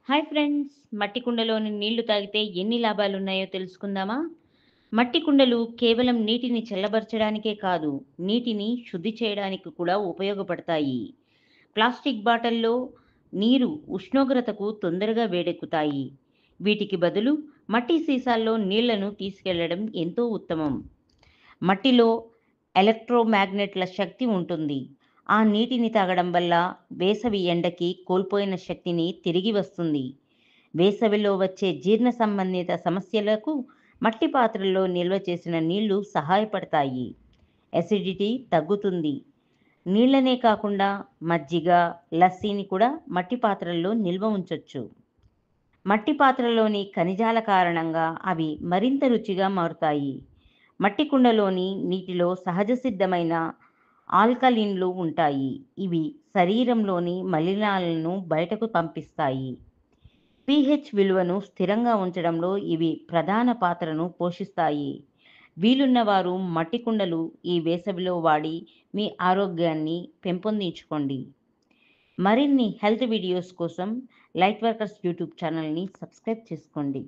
Hi friends, మట్టి కుండలోని నీళ్లు తాగితే ఎన్ని లాభాలున్నాయో తెలుసుకుందామా? మట్టి కుండలు కేవలం నీటిని చల్లబరచడానికే కాదు, నీటిని శుద్ధి చేయడానికి కూడా ఉపయోగపడతాయి. ప్లాస్టిక్ బాటిల్లో నీరు ఉష్ణోగ్రతకు తొందరగా వేడెక్కుతాయి. వీటికి బదులు మట్టి సీసాల్లో నీళ్లను తీసుకెళ్లడం ఎంతో ఉత్తమం. మట్టిలో ఎలక్ట్రోమాగ్నెట్ల శక్తి ఉంటుంది. ఆ నీటిని తాగడం వల్ల వేసవి ఎండకి కోల్పోయిన శక్తిని తిరిగి వస్తుంది. వేసవిలో వచ్చే జీర్ణ సంబంధిత సమస్యలకు మట్టి పాత్రల్లో నిల్వ చేసిన నీళ్లు సహాయపడతాయి. ఎసిడిటీ తగ్గుతుంది. నీళ్లనే కాకుండా మజ్జిగ, లస్సీని కూడా మట్టి పాత్రల్లో నిల్వ ఉంచొచ్చు. మట్టి పాత్రలోని ఖనిజాల కారణంగా అవి మరింత రుచిగా మారుతాయి. మట్టి కుండలోని నీటిలో సహజ సిద్ధమైన ఆల్కలీన్లు ఉంటాయి. ఇవి శరీరంలోని మలినాలను బయటకు పంపిస్తాయి. పీహెచ్ విలువను స్థిరంగా ఉంచడంలో ఇవి ప్రధాన పాత్రను పోషిస్తాయి. వీలున్నవారు మట్టి కుండలు ఈ వేసవిలో వాడి మీ ఆరోగ్యాన్ని పెంపొందించుకోండి. మరిన్ని హెల్త్ వీడియోస్ కోసం లైట్ వర్కర్స్ యూట్యూబ్ ఛానల్ని సబ్స్క్రైబ్ చేసుకోండి.